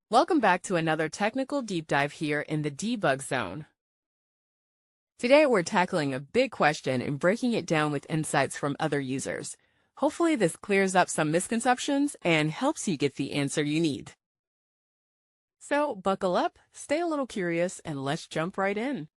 Welcome back to another technical deep dive here in the debug zone. Today we're tackling a big question and breaking it down with insights from other users. Hopefully this clears up some misconceptions and helps you get the answer you need. So buckle up, stay a little curious, and let's jump right in.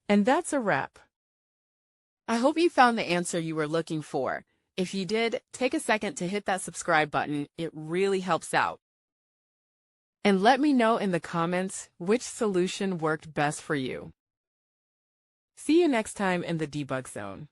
And that's a wrap. I hope you found the answer you were looking for. If you did, take a second to hit that subscribe button. It really helps out. And let me know in the comments which solution worked best for you. See you next time in the debug zone.